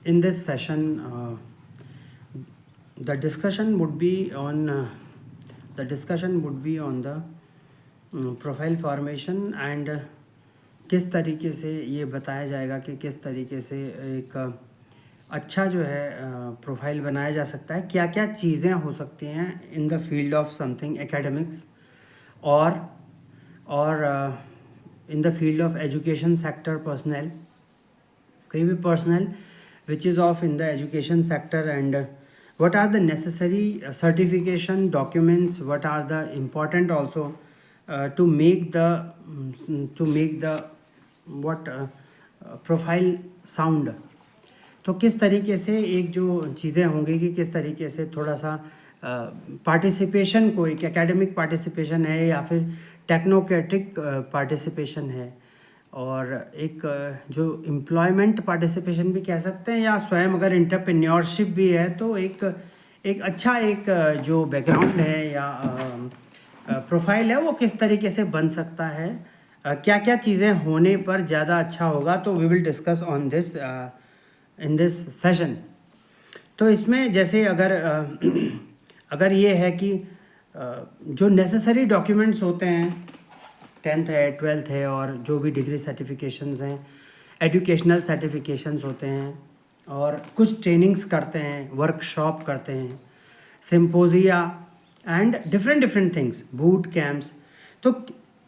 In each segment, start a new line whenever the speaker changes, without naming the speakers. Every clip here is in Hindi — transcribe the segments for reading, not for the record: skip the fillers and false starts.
in this session, the discussion would be on the profile formation and किस तरीके से ये बताया जाएगा कि किस तरीके से एक अच्छा जो है प्रोफाइल बनाया जा सकता है, क्या क्या चीज़ें हो सकती हैं in the field of something academics और in the field of education sector personal, कोई भी personal which is of in the education sector, and what are the necessary certification documents, what are the important also to make the what profile sound. तो किस तरीके से एक जो चीज़ें होंगी कि किस तरीके से थोड़ा सा पार्टिसिपेशन को एक एकेडमिक पार्टिसिपेशन है या फिर टेक्नोक्रेटिक पार्टिसिपेशन है और एक जो एम्प्लॉयमेंट पार्टिसिपेशन भी कह सकते हैं या स्वयं अगर एंटरप्रेन्योरशिप भी है तो एक अच्छा एक जो बैकग्राउंड है या प्रोफाइल है वो किस तरीके से बन सकता है, क्या क्या चीज़ें होने पर ज़्यादा अच्छा होगा. तो we will discuss on this in this session. तो इसमें जैसे अगर ये है कि जो नेसेसरी डॉक्यूमेंट्स होते हैं, 10th है, 12th है और जो भी डिग्री सर्टिफिकेशंस हैं, एजुकेशनल सर्टिफिकेशंस होते हैं और कुछ ट्रेनिंग्स करते हैं, वर्कशॉप करते हैं, symposia and different things, boot camps. तो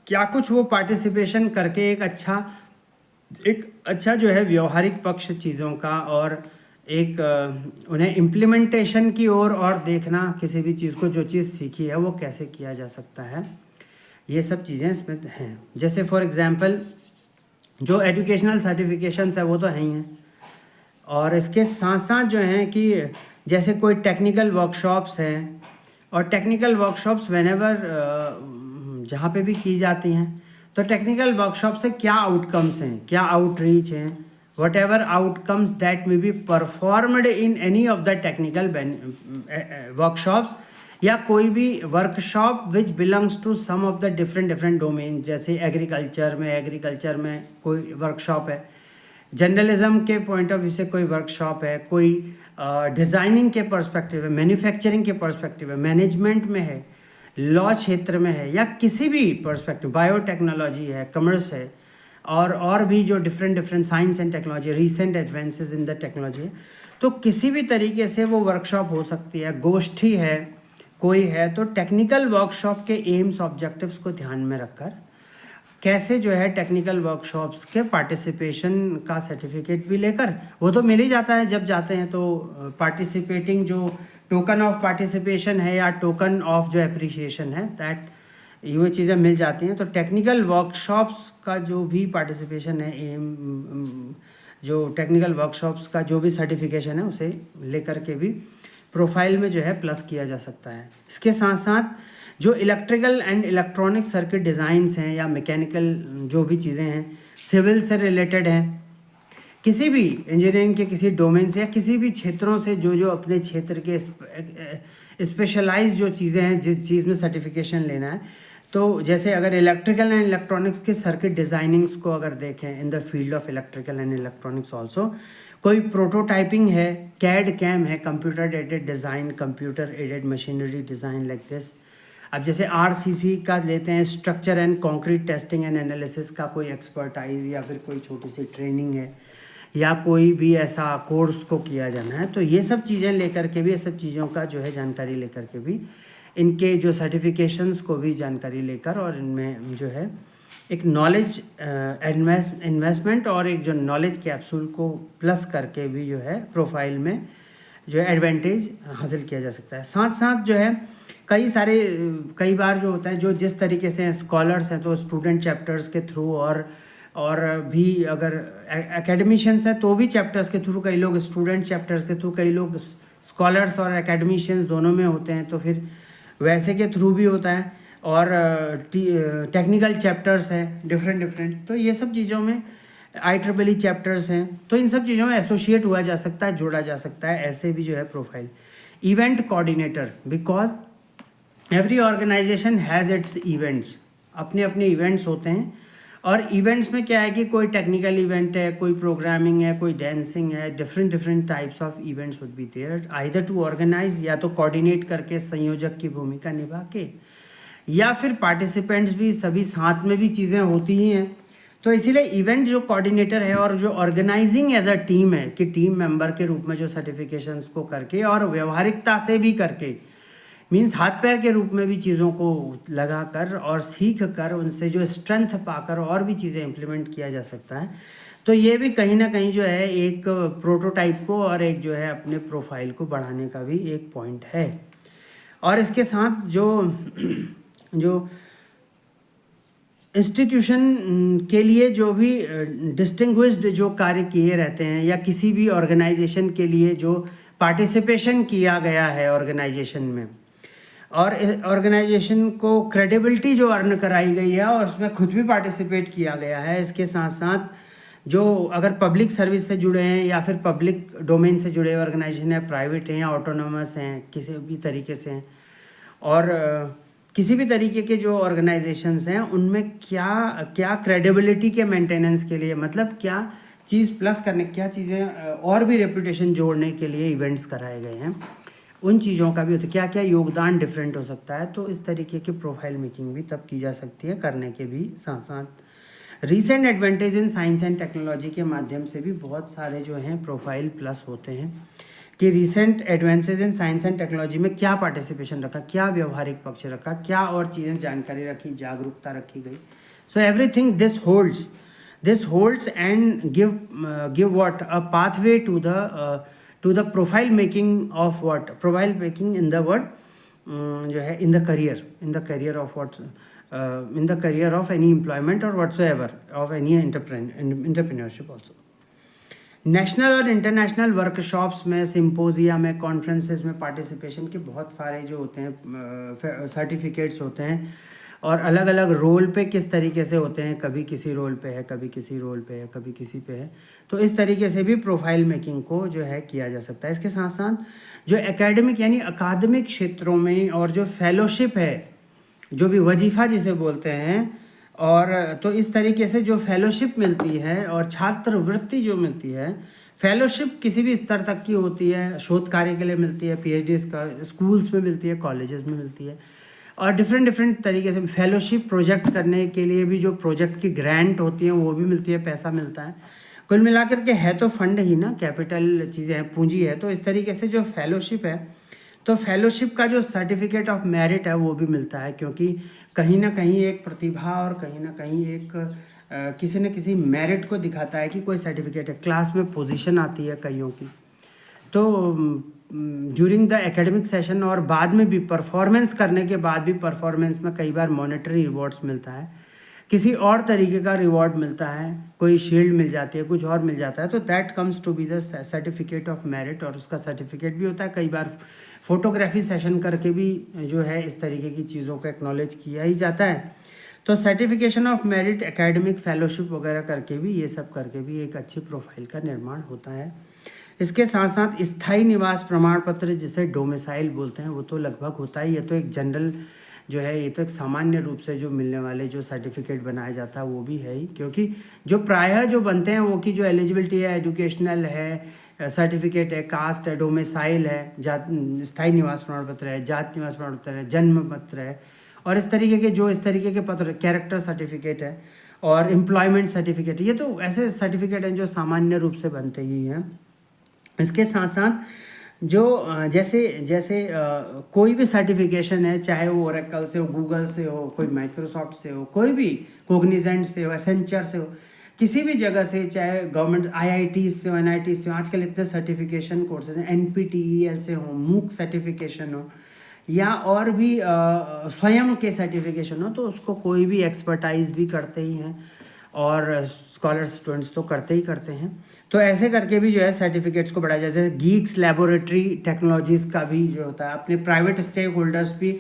क्या कुछ वो पार्टिसिपेशन करके एक अच्छा जो है व्यवहारिक पक्ष चीज़ों का और एक उन्हें इम्प्लीमेंटेशन की ओर और देखना, किसी भी चीज़ को जो चीज़ सीखी है वो कैसे किया जा सकता है, ये सब चीज़ें इसमें हैं. जैसे फॉर एग्जांपल जो एजुकेशनल सर्टिफिकेशंस है वो तो हैं ही हैं और इसके साथ साथ जो हैं कि जैसे कोई टेक्निकल वर्कशॉप्स हैं और टेक्निकल वर्कशॉप्स व्हेनेवर जहाँ पे भी की जाती हैं तो टेक्निकल वर्कशॉप से क्या आउटकम्स हैं, क्या आउटरीच हैं, whatever outcomes that may be performed in any of the technical workshops या कोई भी workshop which belongs to some of the different domain. जैसे एग्रीकल्चर में कोई वर्कशॉप है, जर्नलिज्म के पॉइंट ऑफ व्यू से कोई वर्कशॉप है, कोई डिज़ाइनिंग के पर्सपेक्टिव है, मैन्युफैक्चरिंग के पर्सपेक्टिव है, मैनेजमेंट में है, लॉ क्षेत्र में है या किसी भी पर्सपेक्टिव, बायोटेक्नोलॉजी है, कॉमर्स है और भी जो different science and technology, recent advances in the technology है. तो किसी भी तरीके से वो वर्कशॉप हो सकती है, गोष्ठी है कोई है. तो टेक्निकल वर्कशॉप के एम्स ऑब्जेक्टिव्स को ध्यान में रखकर कैसे जो है टेक्निकल वर्कशॉप्स के पार्टिसिपेशन का सर्टिफिकेट भी लेकर, वो तो मिल ही जाता है जब जाते हैं, तो पार्टिसिपेटिंग जो टोकन ऑफ पार्टिसिपेशन है या टोकन ऑफ जो एप्रिशिएशन है, दैट ये चीज़ें मिल जाती हैं. तो टेक्निकल वर्कशॉप्स का जो भी पार्टिसिपेशन है, जो टेक्निकल वर्कशॉप्स का जो भी सर्टिफिकेशन है उसे लेकर के भी प्रोफाइल में जो है प्लस किया जा सकता है. इसके साथ साथ जो electrical and electronic circuit designs हैं या मैकेनिकल जो भी चीज़ें हैं, सिविल से रिलेटेड हैं, किसी भी इंजीनियरिंग के किसी डोमेन से या किसी भी क्षेत्रों से जो अपने क्षेत्र के स्पेशलाइज जो चीज़ें हैं, जिस चीज़ में सर्टिफिकेशन लेना है. तो जैसे अगर इलेक्ट्रिकल एंड इलेक्ट्रॉनिक्स के सर्किट डिज़ाइनिंग्स को अगर देखें इन the field of electrical and electronics also, कोई प्रोटोटाइपिंग है, कैड कैम है, computer aided design, computer aided machinery design like this. अब जैसे आरसीसी का लेते हैं, structure and concrete testing and analysis का कोई एक्सपर्टाइज या फिर कोई छोटी सी ट्रेनिंग है या कोई भी ऐसा कोर्स को किया जाना है, तो ये सब चीज़ें लेकर के भी, ये सब चीज़ों का जो है जानकारी लेकर के भी, इनके जो सर्टिफिकेशंस को भी जानकारी लेकर और इनमें जो है एक नॉलेज इन्वेस्टमेंट और एक जो नॉलेज कैप्सूल को प्लस करके भी जो है प्रोफाइल में जो है एडवांटेज हासिल किया जा सकता है. साथ साथ जो है कई बार जो होता है, जो जिस तरीके से स्कॉलर्स हैं तो स्टूडेंट चैप्टर्स के थ्रू और भी अगर एकेडमिशियंस हैं तो भी चैप्टर्स के थ्रू, कई लोग स्टूडेंट चैप्टर्स के थ्रू, कई लोग स्कॉलर्स और एकेडमिशियंस दोनों में होते हैं, तो फिर वैसे के थ्रू भी होता है. और टेक्निकल चैप्टर्स हैं डिफरेंट. तो ये सब चीज़ों में IEEE चैप्टर्स हैं, तो इन सब चीज़ों में एसोसिएट हुआ जा सकता है, जोड़ा जा सकता है. ऐसे भी जो है profile event coordinator, because every organisation has its events, अपने इवेंट्स होते हैं और इवेंट्स में क्या है कि कोई टेक्निकल इवेंट है, कोई प्रोग्रामिंग है, कोई डांसिंग है, different different types of events would be there, either to organise, या तो कोऑर्डिनेट करके संयोजक की भूमिका निभा के, या फिर पार्टिसिपेंट्स भी सभी साथ में भी चीज़ें होती ही हैं। तो इसीलिए इवेंट जो कोऑर्डिनेटर है और जो ऑर्गेनाइजिंग एज अ टीम है कि टीम मेंबर के रूप में जो सर्टिफिकेशंस को करके और व्यवहारिकता से भी करके, मीन्स हाथ पैर के रूप में भी चीज़ों को लगा कर और सीख कर उनसे जो स्ट्रेंथ पाकर और भी चीज़ें इम्प्लीमेंट किया जा सकता है। तो ये भी कहीं ना कहीं जो है एक प्रोटोटाइप को और एक जो है अपने प्रोफाइल को बढ़ाने का भी एक पॉइंट है। और इसके साथ जो इंस्टीट्यूशन के लिए जो भी डिस्टिंग्विश्ड जो कार्य किए रहते हैं, या किसी भी ऑर्गेनाइजेशन के लिए जो पार्टिसिपेशन किया गया है ऑर्गेनाइजेशन में, और ऑर्गेनाइजेशन को क्रेडिबिलिटी जो अर्न कराई गई है और उसमें खुद भी पार्टिसिपेट किया गया है, इसके साथ साथ जो अगर पब्लिक सर्विस से जुड़े हैं या फिर पब्लिक डोमेन से जुड़े ऑर्गेनाइजेशन है, प्राइवेट हैं या ऑटोनोमस हैं, किसी भी तरीके से हैं, और किसी भी तरीके के जो ऑर्गेनाइजेशंस हैं उनमें क्या क्या क्रेडिबिलिटी के मेंटेनेंस के लिए, मतलब क्या चीज़ प्लस करने, क्या चीज़ें और भी रेपुटेशन जोड़ने के लिए इवेंट्स कराए गए हैं, उन चीज़ों का भी होता है, क्या क्या योगदान डिफरेंट हो सकता है। तो इस तरीके की प्रोफाइल मेकिंग भी तब की जा सकती है, करने के भी साथ साथ recent advantage in science and technology के माध्यम से भी बहुत सारे जो हैं प्रोफाइल प्लस होते हैं कि recent advances in science and technology में क्या पार्टिसिपेशन रखा, क्या व्यवहारिक पक्ष रखा, क्या और चीज़ें जानकारी रखी, जागरूकता रखी गई। So everything this holds and give what a pathway to the profile making of what, profile making in the word जो है in the career of what, in the career of any employment और whatsoever of any entrepreneurship also. National और इंटरनेशनल वर्कशॉप्स में, सिम्पोजिया में, कॉन्फ्रेंसेस में पार्टिसिपेशन के बहुत सारे जो होते हैं सर्टिफिकेट्स होते हैं, और अलग अलग रोल पे किस तरीके से होते हैं, कभी किसी रोल पे है, कभी किसी रोल पे है, कभी किसी पे है। तो इस तरीके से भी प्रोफाइल मेकिंग को जो है किया जा सकता है। इसके साथ साथ जो एकेडमिक यानी अकादमिक क्षेत्रों में और जो फेलोशिप है, जो भी वजीफ़ा जिसे बोलते हैं, और तो इस तरीके से जो फेलोशिप मिलती है और छात्रवृत्ति जो मिलती है, फेलोशिप किसी भी स्तर तक की होती है, शोध कार्य के लिए मिलती है, पीएचडी स्कूल्स में मिलती है, कॉलेजेस में मिलती है, और डिफरेंट तरीके से फेलोशिप प्रोजेक्ट करने के लिए भी जो प्रोजेक्ट की ग्रांट होती है वो भी मिलती है, पैसा मिलता है। कुल मिलाकर के है तो फंड ही ना, कैपिटल चीज़ें हैं, पूंजी है। तो इस तरीके से जो फेलोशिप है, तो फेलोशिप का जो सर्टिफिकेट ऑफ मेरिट है वो भी मिलता है, क्योंकि कहीं ना कहीं एक प्रतिभा और कहीं ना कहीं एक किसी न किसी मेरिट को दिखाता है कि कोई सर्टिफिकेट है। क्लास में पोजीशन आती है कईयों की, तो ड्यूरिंग द एकेडमिक सेशन और बाद में भी परफॉर्मेंस करने के बाद भी परफॉर्मेंस में कई बार मॉनेटरी रिवॉर्ड्स मिलता है, किसी और तरीके का रिवॉर्ड मिलता है, कोई शील्ड मिल जाती है, कुछ और मिल जाता है। तो that comes to be the certificate of merit, और उसका सर्टिफिकेट भी होता है। कई बार फोटोग्राफी सेशन करके भी जो है इस तरीके की चीज़ों को एक्नॉलेज किया ही जाता है। तो certification of merit, academic fellowship वगैरह करके भी, ये सब करके भी एक अच्छी प्रोफाइल का निर्माण होता है। इसके साथ साथ स्थायी निवास प्रमाण पत्र, जिसे डोमिसाइल बोलते हैं, वो तो लगभग होता है। ये तो एक जनरल जो है, ये तो एक सामान्य रूप से जो मिलने वाले जो सर्टिफिकेट बनाया जाता है वो भी है ही, क्योंकि जो प्रायः जो बनते हैं वो की जो एलिजिबिलिटी है, एजुकेशनल है, सर्टिफिकेट है, कास्ट है, डोमिसाइल है, स्थायी निवास प्रमाण पत्र है, जाति निवास प्रमाण पत्र है, जन्म पत्र है, और इस तरीके के पत्र, कैरेक्टर सर्टिफिकेट है और एम्प्लॉयमेंट सर्टिफिकेट, ये तो ऐसे सर्टिफिकेट हैं जो सामान्य रूप से बनते ही हैं। इसके साथ साथ जो जैसे कोई भी सर्टिफिकेशन है, चाहे वो ओरेकल से हो, गूगल से हो, कोई माइक्रोसॉफ्ट से हो, कोई भी कोग्निजेंट से हो, एसेंचर से हो, किसी भी जगह से, चाहे गवर्नमेंट आईआईटी से हो, एनआईटी से हो, आजकल इतने सर्टिफिकेशन कोर्सेज हैं, एनपीटीईएल से हो, मूक सर्टिफिकेशन हो, या और भी स्वयं के सर्टिफिकेशन हो, तो उसको कोई भी एक्सपर्टाइज भी करते ही हैं, और स्कॉलर स्टूडेंट्स तो करते ही करते हैं। तो ऐसे करके भी जो है सर्टिफिकेट्स को बढ़ाया, जैसे गीक्स लैबोरेटरी टेक्नोलॉजीज़ का भी जो होता है, अपने प्राइवेट स्टेक होल्डर्स भी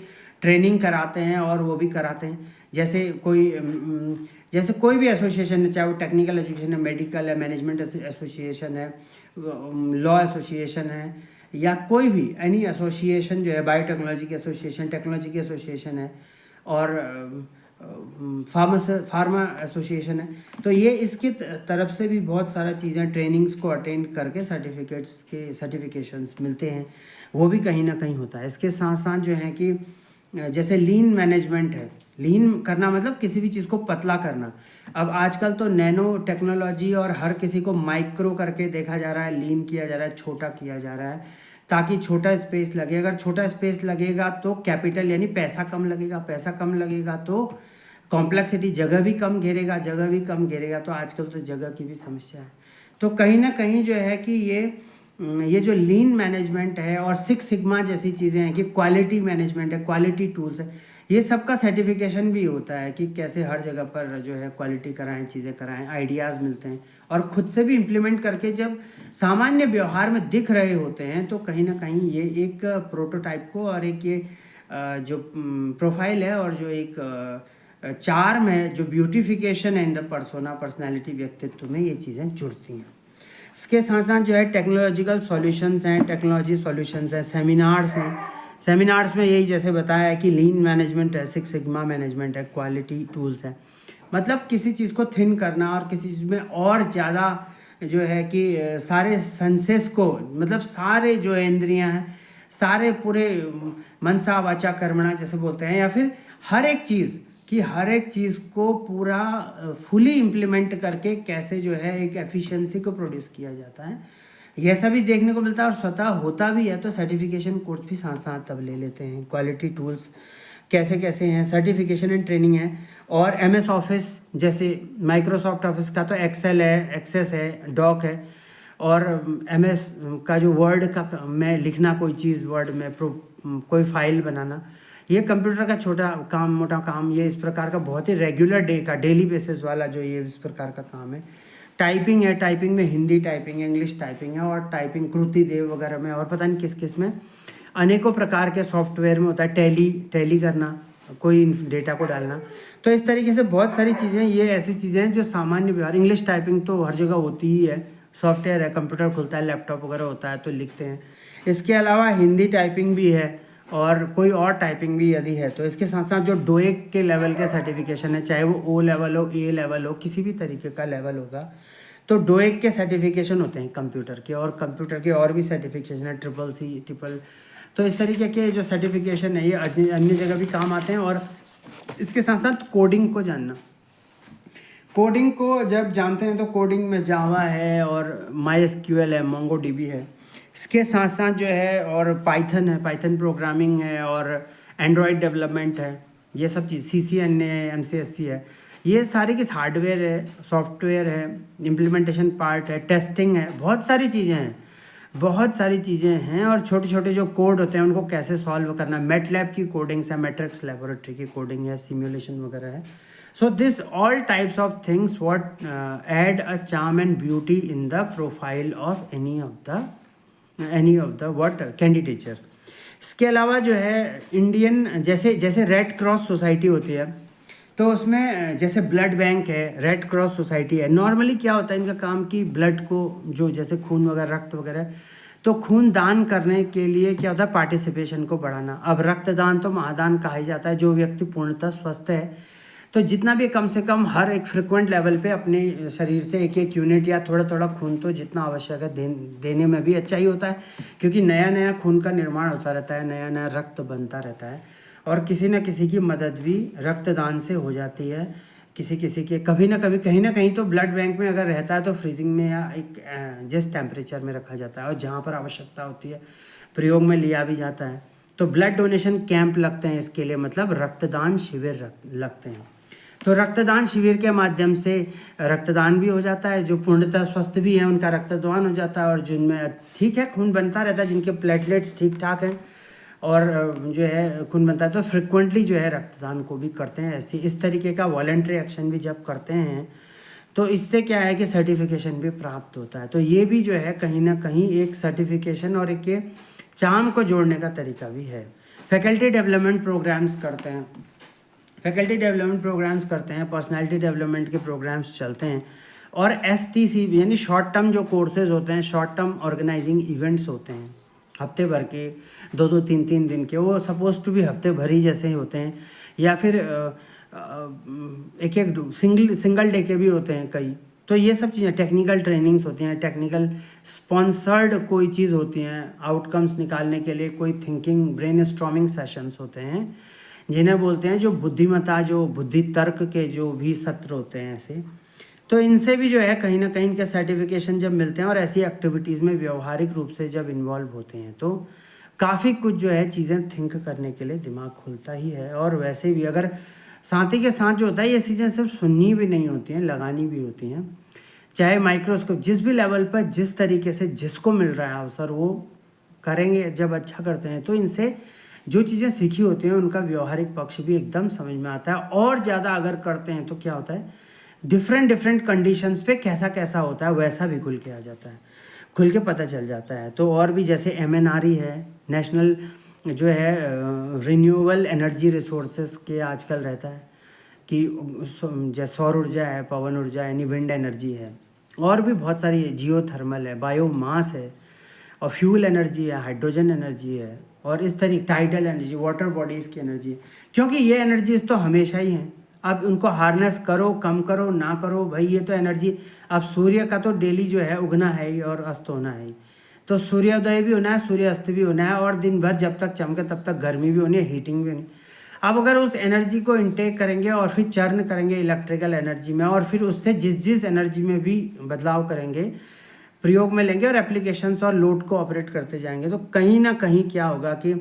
ट्रेनिंग कराते हैं और वो भी कराते हैं। जैसे कोई भी एसोसिएशन है, चाहे वो टेक्निकल एजुकेशन है, मेडिकल है, मैनेजमेंट एसोसिएशन है, लॉ एसोसिएशन है, या कोई भी एनी एसोसिएशन जो है, बायोटेक्नोलॉजी की एसोसिएशन, टेक्नोलॉजी की एसोसिएशन है, और फार्मा एसोसिएशन है, तो ये इसकी तरफ से भी बहुत सारा चीज़ें ट्रेनिंग्स को अटेंड करके सर्टिफिकेशंस मिलते हैं, वो भी कहीं ना कहीं होता है। इसके साथ साथ जो है कि जैसे लीन मैनेजमेंट है, लीन करना मतलब किसी भी चीज़ को पतला करना। अब आजकल तो नैनो टेक्नोलॉजी और हर किसी को माइक्रो करके देखा जा रहा है, लीन किया जा रहा है, छोटा किया जा रहा है ताकि छोटा स्पेस लगे। अगर छोटा स्पेस लगेगा तो कैपिटल यानी पैसा कम लगेगा, पैसा कम लगेगा तो कॉम्प्लेक्सिटी, जगह भी कम घेरेगा, जगह भी कम घेरेगा तो आजकल तो जगह की भी समस्या है। तो कहीं ना कहीं जो है कि ये जो लीन मैनेजमेंट है और सिक्स सिग्मा जैसी चीज़ें हैं कि क्वालिटी मैनेजमेंट है, क्वालिटी टूल्स है, ये सब का सर्टिफिकेशन भी होता है कि कैसे हर जगह पर जो है क्वालिटी कराएं, चीज़ें कराएं, आइडियाज़ मिलते हैं और खुद से भी इम्प्लीमेंट करके जब सामान्य व्यवहार में दिख रहे होते हैं तो कहीं ना कहीं ये एक प्रोटोटाइप को और एक ये जो प्रोफाइल है और जो एक चार्म है, जो ब्यूटिफिकेशन है इन द पर्सोना, पर्सनैलिटी, व्यक्तित्व में ये चीज़ें जुड़ती हैं। इसके साथ साथ जो है टेक्नोलॉजिकल सॉल्यूशंस हैं, टेक्नोलॉजी सॉल्यूशंस हैं, सेमिनार्स हैं। सेमिनार्स में यही जैसे बताया है कि लीन मैनेजमेंट है, सिक्स सिग्मा मैनेजमेंट है, क्वालिटी टूल्स है। मतलब किसी चीज़ को थिन करना और किसी चीज़ में और ज़्यादा जो है कि सारे सेंसेस को, मतलब सारे जो इंद्रियां हैं, सारे पूरे मनसा वाचा कर्मणा जैसे बोलते हैं, या फिर हर एक चीज़ कि हर एक चीज़ को पूरा फुली इम्प्लीमेंट करके कैसे जो है एक एफिशिएंसी को प्रोड्यूस किया जाता है, यह सब भी देखने को मिलता है। और स्वतः होता भी है तो सर्टिफिकेशन कोर्स भी साथ साथ तब ले लेते हैं। क्वालिटी टूल्स कैसे कैसे हैं, सर्टिफिकेशन एंड ट्रेनिंग है। और MS ऑफिस जैसे माइक्रोसॉफ्ट ऑफिस का तो एक्सेल है, एक्सेस है, डॉक है, और MS का जो वर्ड का में लिखना कोई चीज़, वर्ड में कोई फाइल बनाना, ये कंप्यूटर का छोटा काम, मोटा काम, ये इस प्रकार का बहुत ही रेगुलर डे का, डेली बेसिस वाला जो ये इस प्रकार का काम है। टाइपिंग है, टाइपिंग में हिंदी टाइपिंग है, इंग्लिश टाइपिंग है, और टाइपिंग कृति देव वगैरह में, और पता नहीं किस किस में, अनेकों प्रकार के सॉफ्टवेयर में होता है। टैली करना, कोई डेटा को डालना। तो इस तरीके से बहुत सारी चीज़ें, ये ऐसी चीज़ें हैं जो सामान्य व्यवहार, इंग्लिश टाइपिंग तो हर जगह होती ही है, सॉफ्टवेयर है, कंप्यूटर खुलता है, लैपटॉप वगैरह होता है तो लिखते हैं। इसके अलावा हिंदी टाइपिंग भी है और कोई और टाइपिंग भी यदि है तो इसके साथ साथ जो डोएक के लेवल के सर्टिफिकेशन है, चाहे वो O लेवल हो, A लेवल हो, किसी भी तरीके का लेवल होगा, तो डोएक के सर्टिफिकेशन होते हैं कंप्यूटर के, और कंप्यूटर के और भी सर्टिफिकेशन है, CCC। तो इस तरीके के जो सर्टिफिकेशन है ये अन्य जगह भी काम आते हैं। और इसके साथ साथ कोडिंग को जानना, कोडिंग को जब जानते हैं तो कोडिंग में जावा है और MySQL है, MongoDB है। इसके साथ साथ जो है और पाइथन है, पाइथन प्रोग्रामिंग है, और एंड्रॉयड डेवलपमेंट है, ये सब चीज़, CCN है, MCSC है, ये सारी किस हार्डवेयर है, सॉफ्टवेयर है, इम्प्लीमेंटेशन पार्ट है, टेस्टिंग है, बहुत सारी चीज़ें हैं, बहुत सारी चीज़ें हैं। और छोटे छोटे जो कोड होते हैं उनको कैसे सॉल्व करना, मैटलैब की कोडिंग्स है, मैट्रिक्स लेबोरेटरी की कोडिंग है, सिमुलेशन वगैरह है। So this all types of things what add a charm and beauty in the profile of any of the what candidature. इसके अलावा जो है इंडियन, जैसे रेड क्रॉस सोसाइटी होती है तो उसमें जैसे ब्लड बैंक है, रेड क्रॉस सोसाइटी है। नॉर्मली क्या होता है इनका काम कि ब्लड को, जो जैसे खून वगैरह, रक्त वगैरह, तो खून दान करने के लिए क्या होता है, पार्टिसिपेशन को बढ़ाना। अब रक्तदान तो महादान कहा ही जाता है। जो व्यक्ति पूर्णतः स्वस्थ है तो जितना भी कम से कम हर एक फ्रिक्वेंट लेवल पे अपने शरीर से एक एक यूनिट या थोड़ा थोड़ा खून तो जितना आवश्यक है देने में भी अच्छा ही होता है, क्योंकि नया नया खून का निर्माण होता रहता है, नया नया रक्त बनता रहता है, और किसी न किसी की मदद भी रक्तदान से हो जाती है। किसी किसी के कभी ना कभी कहीं ना कहीं तो ब्लड बैंक में अगर रहता है तो फ्रीजिंग में या एक जिस टेम्परेचर में रखा जाता है, और जहाँ पर आवश्यकता होती है प्रयोग में लिया भी जाता है। तो ब्लड डोनेशन कैंप लगते हैं इसके लिए, मतलब रक्तदान शिविर लगते हैं। तो रक्तदान शिविर के माध्यम से रक्तदान भी हो जाता है, जो पूर्णतः स्वस्थ भी हैं उनका रक्तदान हो जाता है, और जिनमें ठीक है खून बनता रहता है, जिनके प्लेटलेट्स ठीक ठाक हैं और जो है खून बनता है, तो फ्रिक्वेंटली जो है रक्तदान को भी करते हैं। ऐसे इस तरीके का वॉलंटरी एक्शन भी जब करते हैं तो इससे क्या है कि सर्टिफिकेशन भी प्राप्त होता है। तो ये भी जो है कहीं ना कहीं एक सर्टिफिकेशन और एक ये चार्म को जोड़ने का तरीका भी है। फैकल्टी डेवलपमेंट प्रोग्राम्स करते हैं, पर्सनालिटी डेवलपमेंट के प्रोग्राम्स चलते हैं, और STC यानी शॉर्ट टर्म जो कोर्सेज होते हैं, शॉर्ट टर्म ऑर्गेनाइजिंग इवेंट्स होते हैं, हफ्ते भर के, 2-2 3-3 दिन के, वो सपोज टू भी हफ्ते भर ही जैसे ही होते हैं, या फिर एक एक सिंगल डे के भी होते हैं कई। तो ये सब चीज़ें टेक्निकल ट्रेनिंग्स होती हैं, टेक्निकल स्पॉन्सर्ड कोई चीज़ होती हैं, आउटकम्स निकालने के लिए कोई थिंकिंग ब्रेन स्टॉर्मिंग सेशंस होते हैं जिन्हें बोलते हैं, जो बुद्धिमत्ता, जो बुद्धि तर्क के जो भी सत्र होते हैं ऐसे। तो इनसे भी जो है कहीं ना कहीं इनके सर्टिफिकेशन जब मिलते हैं और ऐसी एक्टिविटीज़ में व्यवहारिक रूप से जब इन्वॉल्व होते हैं तो काफ़ी कुछ जो है चीज़ें थिंक करने के लिए दिमाग खुलता ही है। और वैसे भी अगर साथ ही के साथ जो होता है ये चीज़ें सिर्फ सुननी भी नहीं होती हैं, लगानी भी होती हैं। चाहे माइक्रोस्कोप जिस भी लेवल पर जिस तरीके से जिसको मिल रहा है अवसर वो करेंगे, जब अच्छा करते हैं तो इनसे जो चीज़ें सीखी होती हैं उनका व्यवहारिक पक्ष भी एकदम समझ में आता है। और ज़्यादा अगर करते हैं तो क्या होता है, डिफरेंट कंडीशंस पे कैसा कैसा होता है वैसा भी खुल के आ जाता है, खुल के पता चल जाता है। तो और भी जैसे MNRE है, नेशनल जो है रिन्यूएबल एनर्जी रिसोर्सेज के आजकल रहता है कि जैसे सौर ऊर्जा है, पवन ऊर्जा यानी विंड एनर्जी है, और भी बहुत सारी जियो थर्मल है, बायोमास है, और फ्यूल एनर्जी है, हाइड्रोजन एनर्जी है, और इस तरीके टाइडल एनर्जी, वाटर बॉडीज़ की एनर्जी है। क्योंकि ये एनर्जीज तो हमेशा ही हैं, अब उनको हार्नेस करो, कम करो, ना करो, भाई ये तो एनर्जी। अब सूर्य का तो डेली जो है उगना है ही और अस्त होना है ही, तो सूर्योदय भी होना है, सूर्यास्त भी होना है, और दिन भर जब तक चमके तब तक गर्मी भी होनी है, हीटिंग भी होनी है। अब अगर उस एनर्जी को इनटेक करेंगे और फिर चर्न करेंगे इलेक्ट्रिकल एनर्जी में, और फिर उससे जिस एनर्जी में भी बदलाव करेंगे, प्रयोग में लेंगे और एप्लीकेशंस और लोड को ऑपरेट करते जाएंगे, तो कहीं ना कहीं क्या होगा कि